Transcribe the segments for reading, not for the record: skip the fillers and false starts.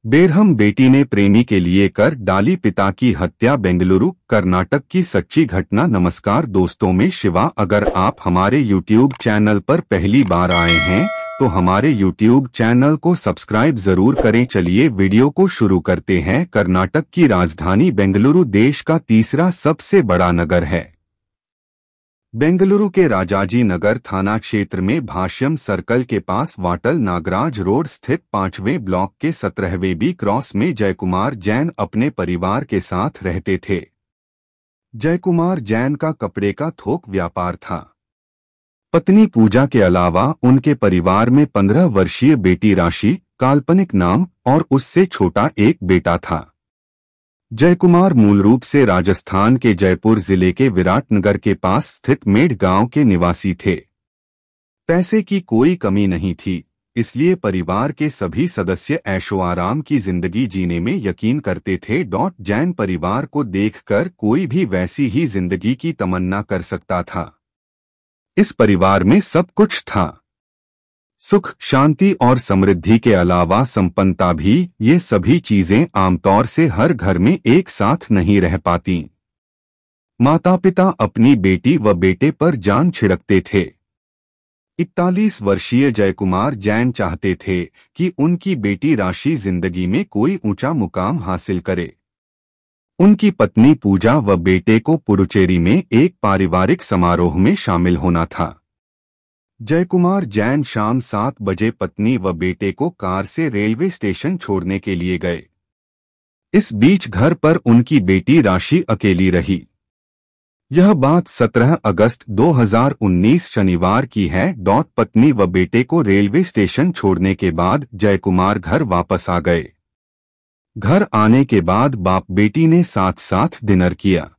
बेरहम बेटी ने प्रेमी के लिए कर डाली पिता की हत्या। बेंगलुरु कर्नाटक की सच्ची घटना। नमस्कार दोस्तों, मैं शिवा। अगर आप हमारे YouTube चैनल पर पहली बार आए हैं तो हमारे YouTube चैनल को सब्सक्राइब जरूर करें। चलिए वीडियो को शुरू करते हैं। कर्नाटक की राजधानी बेंगलुरु देश का तीसरा सबसे बड़ा नगर है। बेंगलुरु के राजाजी नगर थाना क्षेत्र में भाष्यम सर्कल के पास वाटल नागराज रोड स्थित 5वें ब्लॉक के 17वें बी क्रॉस में जयकुमार जैन अपने परिवार के साथ रहते थे। जयकुमार जैन का कपड़े का थोक व्यापार था। पत्नी पूजा के अलावा उनके परिवार में 15 वर्षीय बेटी राशि, काल्पनिक नाम, और उससे छोटा एक बेटा था। जयकुमार मूल रूप से राजस्थान के जयपुर जिले के विराटनगर के पास स्थित मेढ़ गांव के निवासी थे। पैसे की कोई कमी नहीं थी, इसलिए परिवार के सभी सदस्य ऐशो आराम की जिंदगी जीने में यकीन करते थे। जैन परिवार को देखकर कोई भी वैसी ही जिंदगी की तमन्ना कर सकता था। इस परिवार में सब कुछ था, सुख, शांति और समृद्धि के अलावा संपन्नता भी। ये सभी चीजें आमतौर से हर घर में एक साथ नहीं रह पाती। माता पिता अपनी बेटी व बेटे पर जान छिड़कते थे। 41 वर्षीय जयकुमार जैन चाहते थे कि उनकी बेटी राशि जिंदगी में कोई ऊंचा मुकाम हासिल करे। उनकी पत्नी पूजा व बेटे को पुडुचेरी में एक पारिवारिक समारोह में शामिल होना था। जयकुमार जैन शाम 7 बजे पत्नी व बेटे को कार से रेलवे स्टेशन छोड़ने के लिए गए। इस बीच घर पर उनकी बेटी राशि अकेली रही। यह बात 17 अगस्त 2019 शनिवार की है। पत्नी व बेटे को रेलवे स्टेशन छोड़ने के बाद जयकुमार घर वापस आ गए। घर आने के बाद बाप बेटी ने साथ साथ डिनर किया।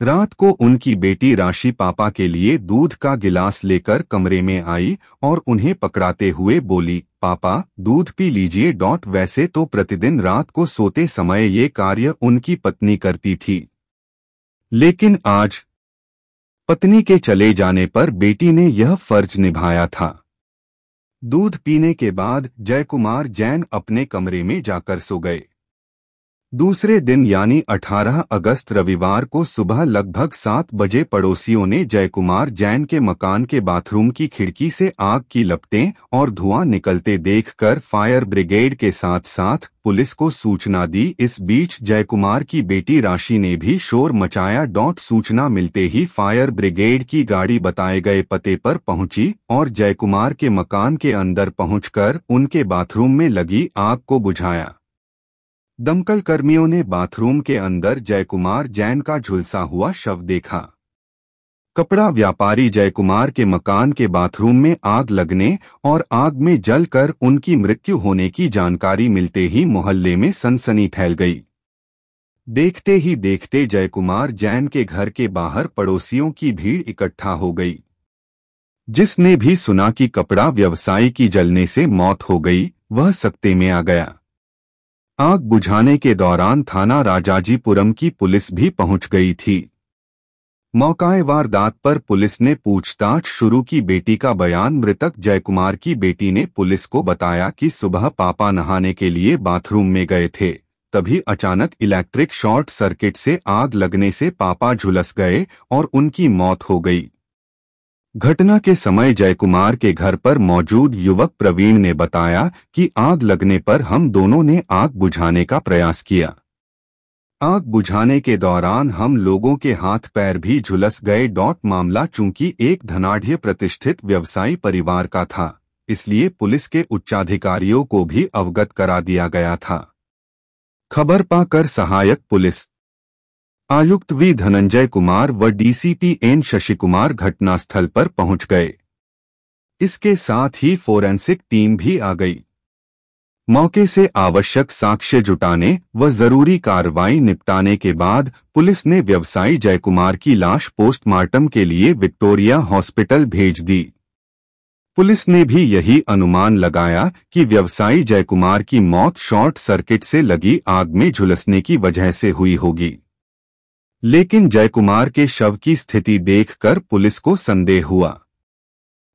रात को उनकी बेटी राशि पापा के लिए दूध का गिलास लेकर कमरे में आई और उन्हें पकड़ाते हुए बोली, पापा दूध पी लीजिए। वैसे तो प्रतिदिन रात को सोते समय ये कार्य उनकी पत्नी करती थी, लेकिन आज पत्नी के चले जाने पर बेटी ने यह फर्ज निभाया था। दूध पीने के बाद जयकुमार जैन अपने कमरे में जाकर सो गए। दूसरे दिन यानी 18 अगस्त रविवार को सुबह लगभग 7 बजे पड़ोसियों ने जयकुमार जैन के मकान के बाथरूम की खिड़की से आग की लपटें और धुआं निकलते देखकर फायर ब्रिगेड के साथ साथ पुलिस को सूचना दी। इस बीच जयकुमार की बेटी राशि ने भी शोर मचाया। सूचना मिलते ही फायर ब्रिगेड की गाड़ी बताए गए पते पर पहुंची और जयकुमार के मकान के अंदर पहुंचकर उनके बाथरूम में लगी आग को बुझाया। दमकल कर्मियों ने बाथरूम के अंदर जयकुमार जैन का झुलसा हुआ शव देखा। कपड़ा व्यापारी जयकुमार के मकान के बाथरूम में आग लगने और आग में जलकर उनकी मृत्यु होने की जानकारी मिलते ही मोहल्ले में सनसनी फैल गई। देखते ही देखते जयकुमार जैन के घर के बाहर पड़ोसियों की भीड़ इकट्ठा हो गई। जिसने भी सुना कि कपड़ा व्यवसायी की जलने से मौत हो गई, वह सकते में आ गया। आग बुझाने के दौरान थाना राजाजीपुरम की पुलिस भी पहुंच गई थी। मौकाए वारदात पर पुलिस ने पूछताछ शुरू की। बेटी का बयान। मृतक जयकुमार की बेटी ने पुलिस को बताया कि सुबह पापा नहाने के लिए बाथरूम में गए थे, तभी अचानक इलेक्ट्रिक शॉर्ट सर्किट से आग लगने से पापा झुलस गए और उनकी मौत हो गई। घटना के समय जयकुमार के घर पर मौजूद युवक प्रवीण ने बताया कि आग लगने पर हम दोनों ने आग बुझाने का प्रयास किया। आग बुझाने के दौरान हम लोगों के हाथ पैर भी झुलस गए। मामला चूंकि एक धनाढ़ प्रतिष्ठित व्यवसायी परिवार का था, इसलिए पुलिस के उच्चाधिकारियों को भी अवगत करा दिया गया था। खबर पाकर सहायक पुलिस आयुक्त वी धनंजय कुमार व डीसीपी एन शशि कुमार घटनास्थल पर पहुंच गए। इसके साथ ही फोरेंसिक टीम भी आ गई। मौके से आवश्यक साक्ष्य जुटाने व जरूरी कार्रवाई निपटाने के बाद पुलिस ने व्यवसायी जयकुमार की लाश पोस्टमार्टम के लिए विक्टोरिया हॉस्पिटल भेज दी। पुलिस ने भी यही अनुमान लगाया कि व्यवसायी जयकुमार की मौत शॉर्ट सर्किट से लगी आग में झुलसने की वजह से हुई होगी, लेकिन जयकुमार के शव की स्थिति देखकर पुलिस को संदेह हुआ।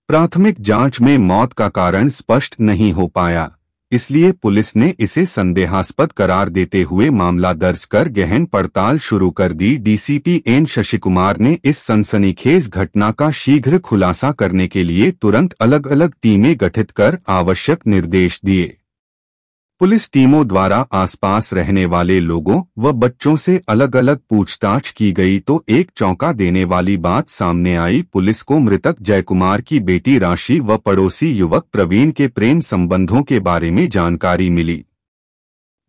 प्राथमिक जांच में मौत का कारण स्पष्ट नहीं हो पाया, इसलिए पुलिस ने इसे संदेहास्पद करार देते हुए मामला दर्ज कर गहन पड़ताल शुरू कर दी। डीसीपी एन शशिकुमार ने इस सनसनीखेज घटना का शीघ्र खुलासा करने के लिए तुरंत अलग अलग टीमें गठित कर आवश्यक निर्देश दिए। पुलिस टीमों द्वारा आसपास रहने वाले लोगों व बच्चों से अलग अलग पूछताछ की गई तो एक चौंका देने वाली बात सामने आई। पुलिस को मृतक जयकुमार की बेटी राशि व पड़ोसी युवक प्रवीण के प्रेम संबंधों के बारे में जानकारी मिली।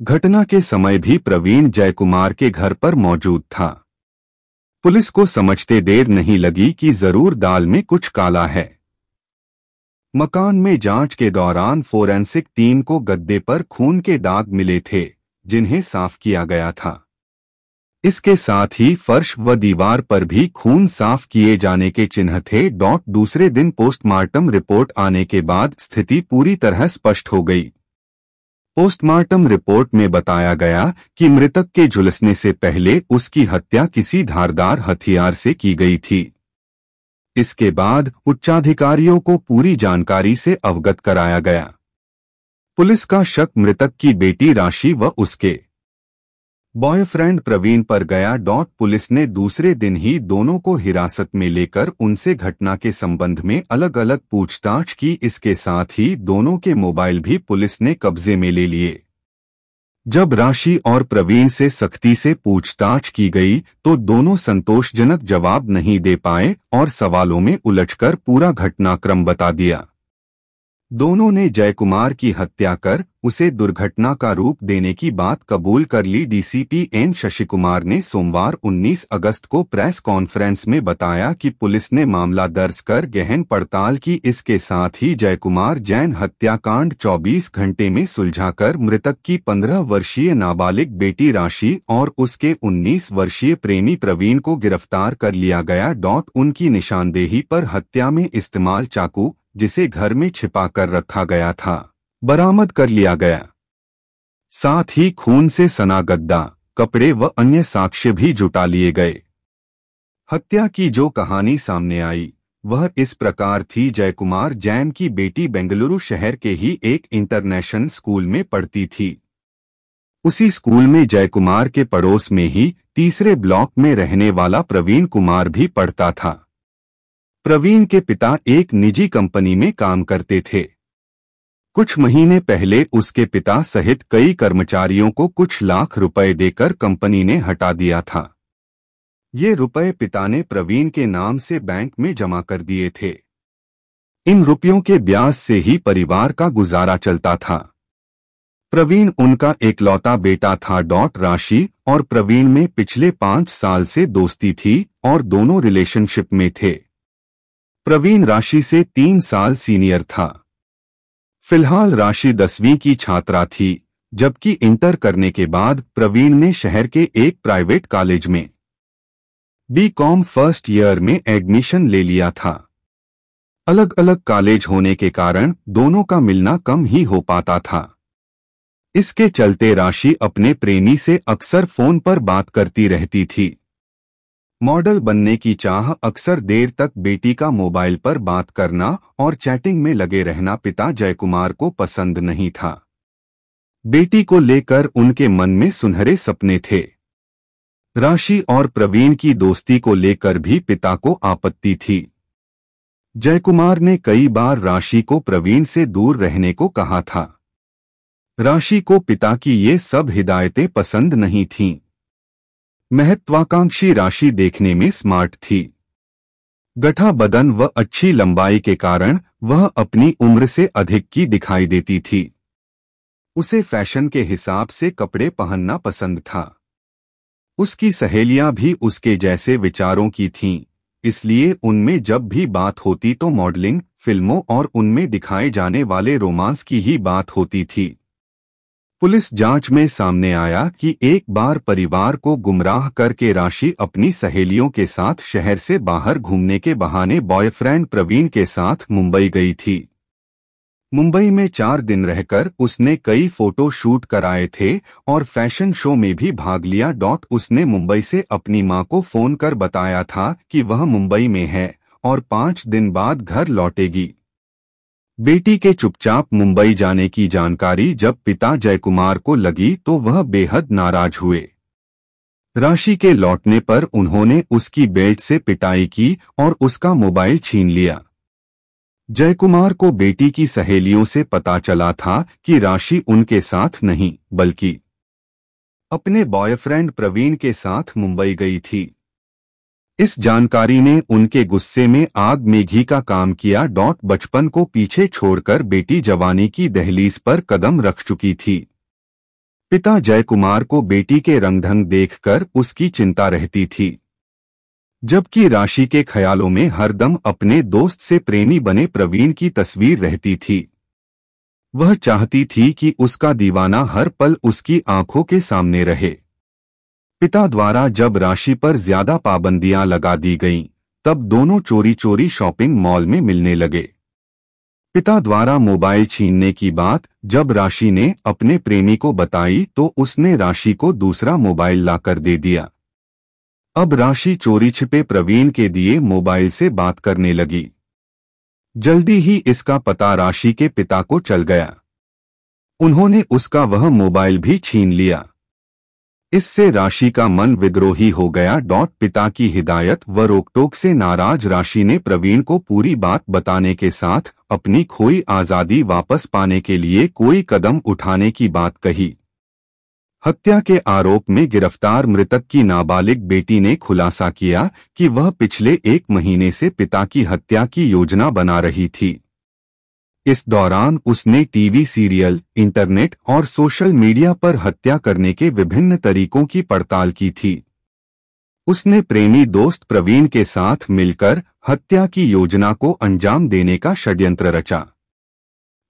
घटना के समय भी प्रवीण जयकुमार के घर पर मौजूद था। पुलिस को समझते देर नहीं लगी कि जरूर दाल में कुछ काला है। मकान में जांच के दौरान फोरेंसिक टीम को गद्दे पर खून के दाग मिले थे, जिन्हें साफ किया गया था। इसके साथ ही फर्श व दीवार पर भी खून साफ किए जाने के चिन्ह थे। दूसरे दिन पोस्टमार्टम रिपोर्ट आने के बाद स्थिति पूरी तरह स्पष्ट हो गई। पोस्टमार्टम रिपोर्ट में बताया गया कि मृतक के झुलसने से पहले उसकी हत्या किसी धारदार हथियार से की गई थी। इसके बाद उच्चाधिकारियों को पूरी जानकारी से अवगत कराया गया। पुलिस का शक मृतक की बेटी राशि व उसके बॉयफ्रेंड प्रवीण पर गया। पुलिस ने दूसरे दिन ही दोनों को हिरासत में लेकर उनसे घटना के संबंध में अलग अलग पूछताछ की। इसके साथ ही दोनों के मोबाइल भी पुलिस ने कब्जे में ले लिए। जब राशि और प्रवीण से सख्ती से पूछताछ की गई तो दोनों संतोषजनक जवाब नहीं दे पाए और सवालों में उलझकर पूरा घटनाक्रम बता दिया। दोनों ने जयकुमार की हत्या कर उसे दुर्घटना का रूप देने की बात कबूल कर ली। डीसीपी एन शशिकुमार ने सोमवार 19 अगस्त को प्रेस कॉन्फ्रेंस में बताया कि पुलिस ने मामला दर्ज कर गहन पड़ताल की। इसके साथ ही जयकुमार जैन हत्याकांड 24 घंटे में सुलझाकर मृतक की 15 वर्षीय नाबालिग बेटी राशि और उसके 19 वर्षीय प्रेमी प्रवीण को गिरफ्तार कर लिया गया। उनकी निशानदेही पर हत्या में इस्तेमाल चाकू, जिसे घर में छिपा कर रखा गया था, बरामद कर लिया गया। साथ ही खून से सना गद्दा, कपड़े व अन्य साक्ष्य भी जुटा लिए गए। हत्या की जो कहानी सामने आई वह इस प्रकार थी। जयकुमार जैन की बेटी बेंगलुरु शहर के ही एक इंटरनेशनल स्कूल में पढ़ती थी। उसी स्कूल में जयकुमार के पड़ोस में ही तीसरे ब्लॉक में रहने वाला प्रवीण कुमार भी पढ़ता था। प्रवीण के पिता एक निजी कंपनी में काम करते थे। कुछ महीने पहले उसके पिता सहित कई कर्मचारियों को कुछ लाख रुपए देकर कंपनी ने हटा दिया था। ये रुपए पिता ने प्रवीण के नाम से बैंक में जमा कर दिए थे। इन रुपयों के ब्याज से ही परिवार का गुजारा चलता था। प्रवीण उनका एकलौता बेटा था। राशि और प्रवीण में पिछले 5 साल से दोस्ती थी और दोनों रिलेशनशिप में थे। प्रवीण राशि से 3 साल सीनियर था। फिलहाल राशि 10वीं की छात्रा थी, जबकि इंटर करने के बाद प्रवीण ने शहर के एक प्राइवेट कॉलेज में बीकॉम फर्स्ट ईयर में एडमिशन ले लिया था। अलग अलग कॉलेज होने के कारण दोनों का मिलना कम ही हो पाता था। इसके चलते राशि अपने प्रेमी से अक्सर फोन पर बात करती रहती थी। मॉडल बनने की चाह अक्सर देर तक बेटी का मोबाइल पर बात करना और चैटिंग में लगे रहना पिता जयकुमार को पसंद नहीं था। बेटी को लेकर उनके मन में सुनहरे सपने थे। राशि और प्रवीण की दोस्ती को लेकर भी पिता को आपत्ति थी। जयकुमार ने कई बार राशि को प्रवीण से दूर रहने को कहा था। राशि को पिता की ये सब हिदायतें पसंद नहीं थीं। महत्वाकांक्षी राशि देखने में स्मार्ट थी। गठा बदन व अच्छी लंबाई के कारण वह अपनी उम्र से अधिक की दिखाई देती थी। उसे फैशन के हिसाब से कपड़े पहनना पसंद था। उसकी सहेलियां भी उसके जैसे विचारों की थीं, इसलिए उनमें जब भी बात होती तो मॉडलिंग, फिल्मों और उनमें दिखाए जाने वाले रोमांस की ही बात होती थी। पुलिस जांच में सामने आया कि एक बार परिवार को गुमराह करके राशि अपनी सहेलियों के साथ शहर से बाहर घूमने के बहाने बॉयफ्रेंड प्रवीण के साथ मुंबई गई थी। मुंबई में 4 दिन रहकर उसने कई फोटो शूट कराए थे और फैशन शो में भी भाग लिया। उसने मुंबई से अपनी मां को फोन कर बताया था कि वह मुंबई में है और 5 दिन बाद घर लौटेगी। बेटी के चुपचाप मुंबई जाने की जानकारी जब पिता जयकुमार को लगी तो वह बेहद नाराज हुए। राशि के लौटने पर उन्होंने उसकी बेल्ट से पिटाई की और उसका मोबाइल छीन लिया। जयकुमार को बेटी की सहेलियों से पता चला था कि राशि उनके साथ नहीं बल्कि अपने बॉयफ्रेंड प्रवीण के साथ मुंबई गई थी। इस जानकारी ने उनके गुस्से में आग मेघी का काम किया। बचपन को पीछे छोड़कर बेटी जवानी की दहलीज पर कदम रख चुकी थी। पिता जयकुमार को बेटी के रंगढंग देखकर उसकी चिंता रहती थी, जबकि राशि के ख्यालों में हरदम अपने दोस्त से प्रेमी बने प्रवीण की तस्वीर रहती थी। वह चाहती थी कि उसका दीवाना हर पल उसकी आंखों के सामने रहे। पिता द्वारा जब राशि पर ज्यादा पाबंदियां लगा दी गईं, तब दोनों चोरी चोरी शॉपिंग मॉल में मिलने लगे। पिता द्वारा मोबाइल छीनने की बात जब राशि ने अपने प्रेमी को बताई तो उसने राशि को दूसरा मोबाइल लाकर दे दिया। अब राशि चोरी छिपे प्रवीण के दिए मोबाइल से बात करने लगी। जल्दी ही इसका पता राशि के पिता को चल गया। उन्होंने उसका वह मोबाइल भी छीन लिया। इससे राशि का मन विद्रोही हो गया। पिता की हिदायत व रोकटोक से नाराज राशि ने प्रवीण को पूरी बात बताने के साथ अपनी खोई आजादी वापस पाने के लिए कोई कदम उठाने की बात कही। हत्या के आरोप में गिरफ्तार मृतक की नाबालिग बेटी ने खुलासा किया कि वह पिछले 1 महीने से पिता की हत्या की योजना बना रही थी। इस दौरान उसने टीवी सीरियल, इंटरनेट और सोशल मीडिया पर हत्या करने के विभिन्न तरीकों की पड़ताल की थी। उसने प्रेमी दोस्त प्रवीण के साथ मिलकर हत्या की योजना को अंजाम देने का षड्यंत्र रचा।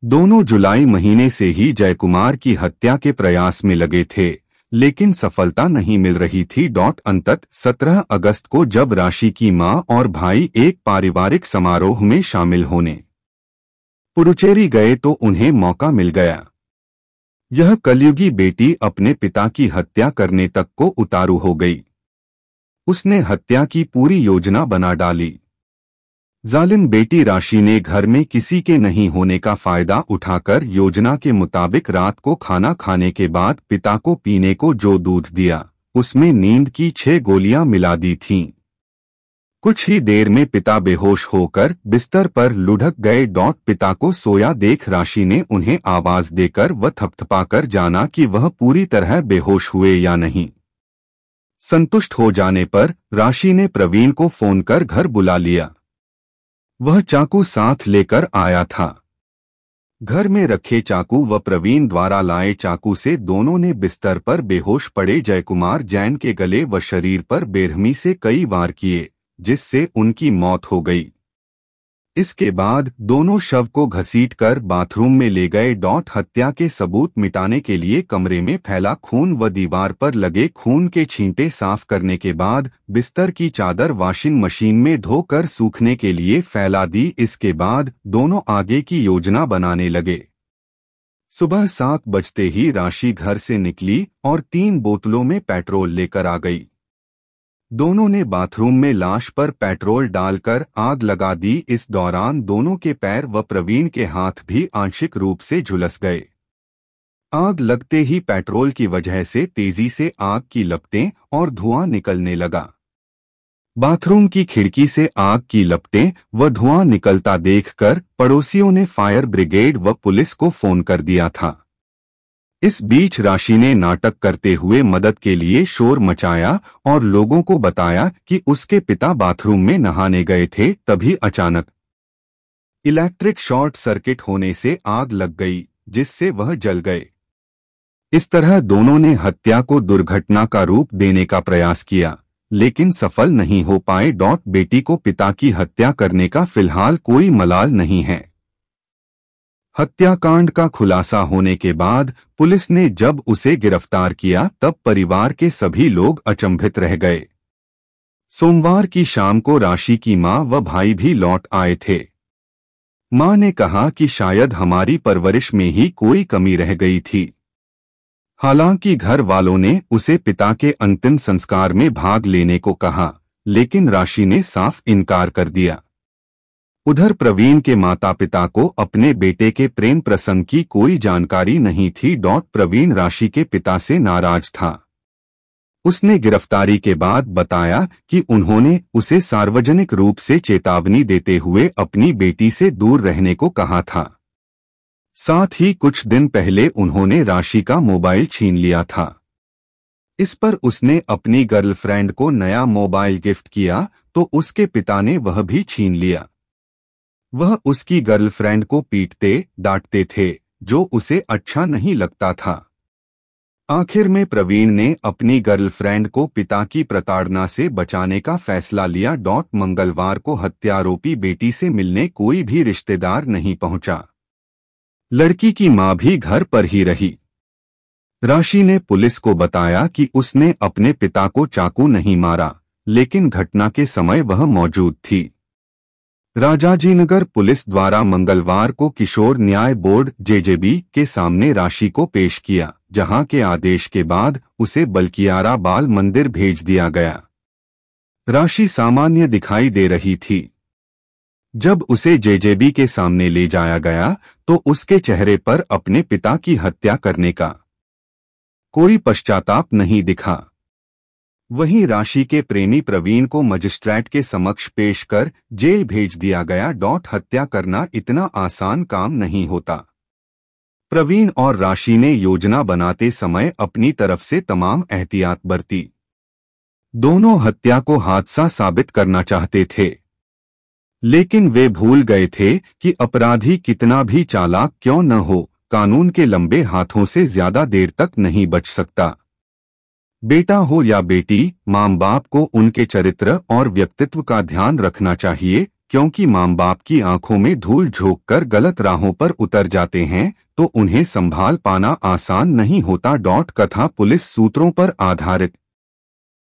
दोनों जुलाई महीने से ही जयकुमार की हत्या के प्रयास में लगे थे, लेकिन सफलता नहीं मिल रही थी। अंततः 17 अगस्त को जब राशि की मां और भाई एक पारिवारिक समारोह में शामिल होने पुडुचेरी गए तो उन्हें मौका मिल गया। यह कलयुगी बेटी अपने पिता की हत्या करने तक को उतारू हो गई। उसने हत्या की पूरी योजना बना डाली। जालिम बेटी राशि ने घर में किसी के नहीं होने का फायदा उठाकर योजना के मुताबिक रात को खाना खाने के बाद पिता को पीने को जो दूध दिया, उसमें नींद की 6 गोलियां मिला दी थीं। कुछ ही देर में पिता बेहोश होकर बिस्तर पर लुढ़क गए। पिता को सोया देख राशि ने उन्हें आवाज देकर व थपथपाकर जाना कि वह पूरी तरह बेहोश हुए या नहीं। संतुष्ट हो जाने पर राशि ने प्रवीण को फोन कर घर बुला लिया। वह चाकू साथ लेकर आया था। घर में रखे चाकू व प्रवीण द्वारा लाए चाकू से दोनों ने बिस्तर पर बेहोश पड़े जयकुमार जैन के गले व शरीर पर बेरहमी से कई वार किए, जिससे उनकी मौत हो गई। इसके बाद दोनों शव को घसीटकर बाथरूम में ले गए। हत्या के सबूत मिटाने के लिए कमरे में फैला खून व दीवार पर लगे खून के छींटे साफ करने के बाद बिस्तर की चादर वॉशिंग मशीन में धोकर सूखने के लिए फैला दी। इसके बाद दोनों आगे की योजना बनाने लगे। सुबह 7 बजते ही राशि घर से निकली और 3 बोतलों में पेट्रोल लेकर आ गई। दोनों ने बाथरूम में लाश पर पेट्रोल डालकर आग लगा दी। इस दौरान दोनों के पैर व प्रवीण के हाथ भी आंशिक रूप से झुलस गए। आग लगते ही पेट्रोल की वजह से तेजी से आग की लपटें और धुआं निकलने लगा। बाथरूम की खिड़की से आग की लपटें व धुआं निकलता देखकर पड़ोसियों ने फायर ब्रिगेड व पुलिस को फोन कर दिया था। इस बीच राशि ने नाटक करते हुए मदद के लिए शोर मचाया और लोगों को बताया कि उसके पिता बाथरूम में नहाने गए थे। तभी अचानक इलेक्ट्रिक शॉर्ट सर्किट होने से आग लग गई, जिससे वह जल गए। इस तरह दोनों ने हत्या को दुर्घटना का रूप देने का प्रयास किया, लेकिन सफल नहीं हो पाए। बेटी को पिता की हत्या करने का फिलहाल कोई मलाल नहीं है। हत्याकांड का खुलासा होने के बाद पुलिस ने जब उसे गिरफ्तार किया तब परिवार के सभी लोग अचंभित रह गए। सोमवार की शाम को राशि की मां व भाई भी लौट आए थे। मां ने कहा कि शायद हमारी परवरिश में ही कोई कमी रह गई थी। हालांकि घर वालों ने उसे पिता के अंतिम संस्कार में भाग लेने को कहा, लेकिन राशि ने साफ इनकार कर दिया। उधर प्रवीण के माता पिता को अपने बेटे के प्रेम प्रसंग की कोई जानकारी नहीं थी। प्रवीण राशि के पिता से नाराज था। उसने गिरफ्तारी के बाद बताया कि उन्होंने उसे सार्वजनिक रूप से चेतावनी देते हुए अपनी बेटी से दूर रहने को कहा था। साथ ही कुछ दिन पहले उन्होंने राशि का मोबाइल छीन लिया था। इस पर उसने अपनी गर्लफ्रेंड को नया मोबाइल गिफ्ट किया तो उसके पिता ने वह भी छीन लिया। वह उसकी गर्लफ्रेंड को पीटते डांटते थे, जो उसे अच्छा नहीं लगता था। आखिर में प्रवीण ने अपनी गर्लफ्रेंड को पिता की प्रताड़ना से बचाने का फैसला लिया। मंगलवार को हत्यारोपी बेटी से मिलने कोई भी रिश्तेदार नहीं पहुंचा। लड़की की मां भी घर पर ही रही। राशि ने पुलिस को बताया कि उसने अपने पिता को चाकू नहीं मारा, लेकिन घटना के समय वह मौजूद थी। राजाजीनगर पुलिस द्वारा मंगलवार को किशोर न्याय बोर्ड जेजेबी के सामने राशि को पेश किया, जहां के आदेश के बाद उसे बल्कियारा बाल मंदिर भेज दिया गया। राशि सामान्य दिखाई दे रही थी। जब उसे जेजेबी के सामने ले जाया गया तो उसके चेहरे पर अपने पिता की हत्या करने का कोई पश्चाताप नहीं दिखा। वहीं राशि के प्रेमी प्रवीण को मजिस्ट्रेट के समक्ष पेश कर जेल भेज दिया गया। हत्या करना इतना आसान काम नहीं होता। प्रवीण और राशि ने योजना बनाते समय अपनी तरफ से तमाम एहतियात बरती। दोनों हत्या को हादसा साबित करना चाहते थे, लेकिन वे भूल गए थे कि अपराधी कितना भी चालाक क्यों न हो, कानून के लंबे हाथों से ज्यादा देर तक नहीं बच सकता। बेटा हो या बेटी, माँ बाप को उनके चरित्र और व्यक्तित्व का ध्यान रखना चाहिए, क्योंकि माँ बाप की आंखों में धूल झोंक कर गलत राहों पर उतर जाते हैं तो उन्हें संभाल पाना आसान नहीं होता। कथा पुलिस सूत्रों पर आधारित